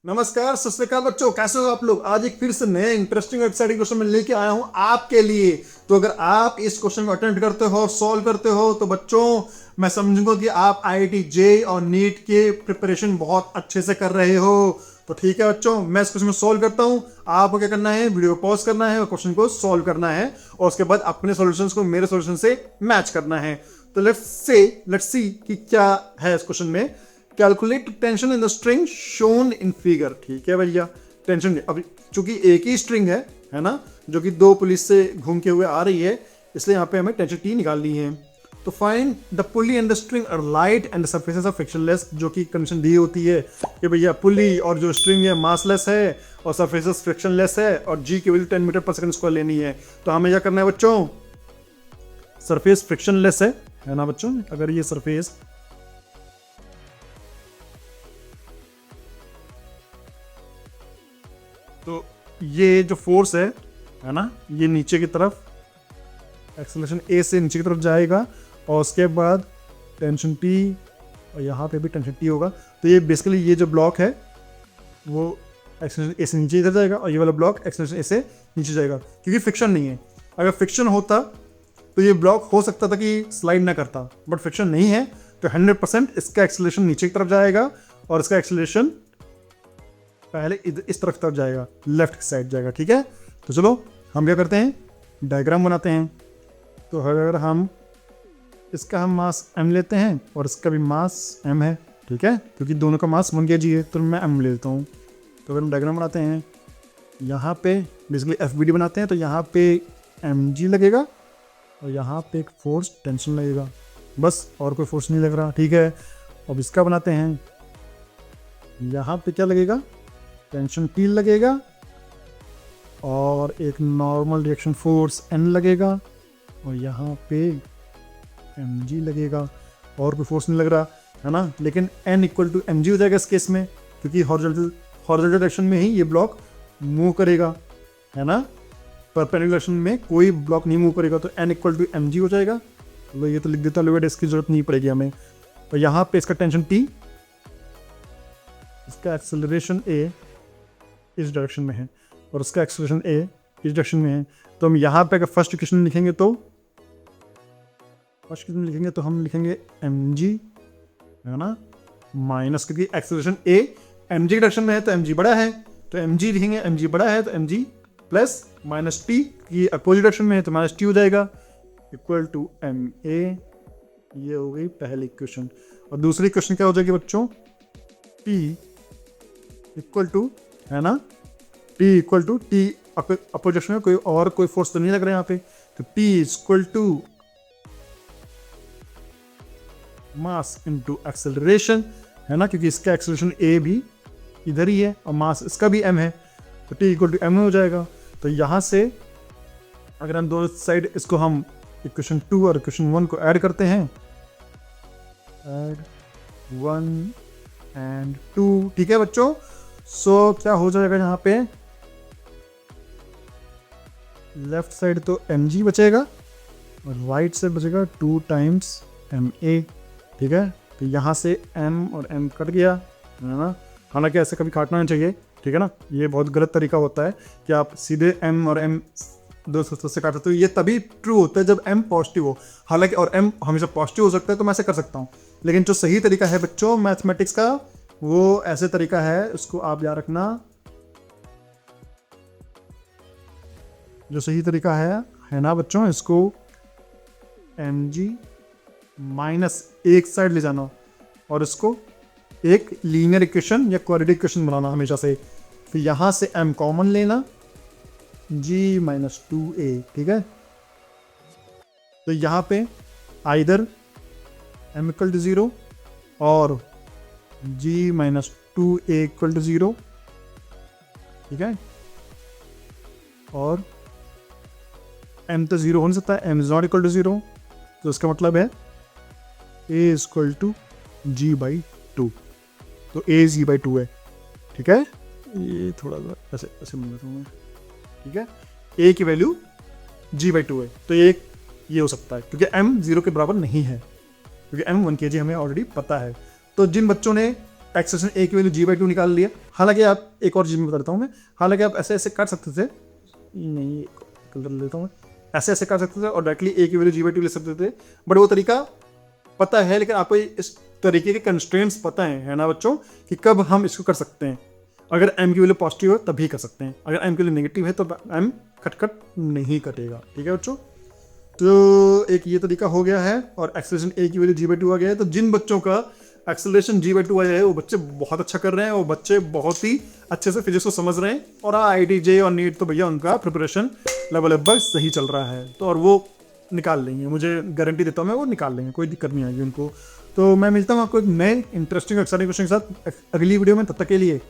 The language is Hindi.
नमस्कार, सत श्री अकाल बच्चों, कैसे हो आप लोग। आज एक फिर से नए इंटरेस्टिंग और एक्साइटिंग क्वेश्चन में लेके आया हूं आपके लिए। तो अगर आप इस क्वेश्चन को अटेम्प्ट करते हो और सॉल्व करते हो तो बच्चों मैं समझूंगा कि आप आईआईटी जे और नीट के प्रिपरेशन बहुत अच्छे से कर रहे हो। तो ठीक है बच्चों, मैं इस क्वेश्चन को सॉल्व करता हूं। आपको क्या करना है, वीडियो को पॉज करना है और क्वेश्चन को सॉल्व करना है और उसके बाद अपने सॉल्यूशंस को मेरे सॉल्यूशन से मैच करना है। तो लेट्स सी कि क्या है इस क्वेश्चन में। Calculate tension in the string shown in figure. ठीक है भैया, टेंशन अब चूंकि एक ही स्ट्रिंग है ना, जो कि दो पुलिस से घूम के हुए आ रही है, इसलिए यहाँ पे हमें टेंशन टी निकालनी है। तो find the pulley and the string are light and the surfaces are frictionless, जो कि कंडीशन दी होती है कि भैया पुली और जो स्ट्रिंग है मासलेस है और सरफेसेस फ्रिक्शनलेस है और जी की वैल्यू 10 मीटर पर सेकंड स्क्वायर लेनी है। तो हमें क्या करना है बच्चों, सरफेस फ्रिक्शनलेस है ना बच्चों। अगर ये सरफेस तो ये जो फोर्स है ना, ये नीचे की तरफ एक्सेलरेशन ए से नीचे की तरफ जाएगा और उसके बाद टेंशन टी और यहाँ पे भी टेंशन टी होगा। तो ये बेसिकली ये जो ब्लॉक है वो एक्सेलरेशन ए से नीचे इधर जाएगा और ये वाला ब्लॉक एक्सेलरेशन ए से नीचे जाएगा, क्योंकि फ्रिक्शन नहीं है। अगर फ्रिक्शन होता तो ये ब्लॉक हो सकता था कि स्लाइड ना करता, बट फ्रिक्शन नहीं है तो 100% इसका एक्सेलरेशन नीचे की तरफ जाएगा और इसका एक्सेलरेशन पहले इस तरफ जाएगा, लेफ्ट साइड जाएगा। ठीक है, तो चलो हम क्या करते हैं, डायग्राम बनाते हैं। तो अगर हम इसका हम मास m लेते हैं और इसका भी मास m है, ठीक है, क्योंकि दोनों का मास 1 kg है, तो मैं m ले लेता हूँ। तो अगर हम डायग्राम बनाते हैं, यहाँ पे बेसिकली FBD बनाते हैं, तो यहाँ पे mg लगेगा और यहाँ पे एक फोर्स टेंशन लगेगा, बस और कोई फोर्स नहीं लग रहा। ठीक है, अब इसका बनाते हैं, यहाँ पे क्या लगेगा, टेंशन T लगेगा और एक नॉर्मल रिएक्शन फोर्स N लगेगा और यहाँ पे mg लगेगा और कोई फोर्स नहीं लग रहा है ना। लेकिन N इक्वल टू mg हो जाएगा इस केस में, क्योंकि हॉरिजॉन्टल डायरेक्शन में ही ये ब्लॉक मूव करेगा, है ना। परपेंडिकुलर डायरेक्शन में कोई ब्लॉक नहीं मूव करेगा, तो N इक्वल टू mg हो जाएगा। तो ये तो लिख देता हूँ, इसकी जरूरत नहीं पड़ेगी हमें। तो यहाँ पे इसका टेंशन T, इसका एक्सेलरेशन A इस डायरेक्शन में है और उसका एक्सेलरेशन A इस डायरेक्शन में है। तो हम यहाँ पे अगर फर्स्ट इक्वेशन लिखेंगे तो हम लिखेंगे mg, है ना, माइनस, क्योंकि एक्सेलरेशन A mg के डायरेक्शन में है तो mg बड़ा है, तो mg लिखेंगे, mg बड़ा है तो mg प्लस माइनस t की अपोजिट डायरेक्शन में है तो माइनस t हो जाएगा, इक्वल टू ma। ये हो गई पहली इक्वेशन। और दूसरी इक्वेशन क्या हो जाएगी बच्चों, t इक्वल टू, है ना, T equal to T opposition में कोई फोर्स तो नहीं लग रहा है यहाँ पे, तो T equal to mass into acceleration, है ना, क्योंकि इसका एक्सेलरेशन A भी इधर ही है और मास इसका भी m है, तो T इक्वल टू m हो जाएगा। तो यहाँ से अगर हम दोनों साइड इसको हम इक्वेशन 2 और इक्वेशन 1 को ऐड करते हैं, ऐड 1 एंड 2, ठीक है बच्चों। सो क्या हो जाएगा, यहाँ पे लेफ्ट साइड तो mg बचेगा और राइट साइड बचेगा 2 टाइम्स ma। ठीक है, तो यहाँ से m और m कट गया, है ना। हालांकि ऐसे कभी काटना नहीं चाहिए, ठीक है ना, ये बहुत गलत तरीका होता है कि आप सीधे m और m दो सूत्रों से काटते हो। तो ये तभी ट्रू होता है जब m पॉजिटिव हो, हालांकि और m हमेशा पॉजिटिव हो सकता है, तो मैं ऐसे कर सकता हूँ। लेकिन जो सही तरीका है बच्चों मैथमेटिक्स का, वो ऐसे तरीका है, उसको आप याद रखना। जो सही तरीका है ना बच्चों, इसको mg माइनस एक साइड ले जाना और इसको एक लीनियर इक्वेशन या क्वाड्रेटिक इक्वेशन बनाना हमेशा से। फिर यहाँ से m कॉमन लेना, g माइनस 2a, ठीक है। तो यहाँ पे आइदर m इक्वल टू 0 और g minus 2a equal to 0, ठीक है, और m तो 0 हो नहीं सकता, m is not equal to 0, तो इसका मतलब है a is equal to g by 2, तो a g बाई 2 है, ठीक है। ये थोड़ा सा ऐसे ऐसे बन लेता हूँ मैं, ठीक है। a की वैल्यू g बाई 2 है, तो ये हो सकता है, क्योंकि m 0 के बराबर नहीं है, क्योंकि m 1 kg हमें ऑलरेडी पता है। तो जिन बच्चों ने एक्सेलेरेशन ए की वैल्यू g/2 निकाल लिया। हालांकि आप एक और चीज़ में बता देता हूँ मैं, हालांकि आप ऐसे ऐसे कर सकते थे, नहीं कलर लेता हूँ मैं, ऐसे ऐसे कर सकते थे और डायरेक्टली ए की वैल्यू g/2 ले सकते थे, बट वो तरीका पता है, लेकिन आपको इस तरीके के कंस्ट्रेंट्स पता है ना बच्चों, कि कब हम इसको कर सकते हैं। अगर m की वैल्यू पॉजिटिव है तभी कर सकते हैं, अगर m की वैल्यू नेगेटिव है तो m कट नहीं कटेगा। ठीक है बच्चों, तो एक ये तरीका हो गया है और एक्सेलरेशन a की वैल्यू g/2 आ गया है। तो जिन बच्चों का एक्सेलरेशन g/2 आया है वो बच्चे बहुत अच्छा कर रहे हैं, वो बच्चे बहुत ही अच्छे से फिजिक्स को समझ रहे हैं। और IIT और नीट तो भैया उनका प्रिपरेशन लेवल लगभग सही चल रहा है, तो और वो निकाल लेंगे, मुझे गारंटी देता हूँ मैं, वो निकाल लेंगे, कोई दिक्कत नहीं आएगी उनको। तो मैं मिलता हूँ आपको एक नए इंटरेस्टिंग एक्साइटिंग क्वेश्चन के साथ अगली वीडियो में, तब तक के लिए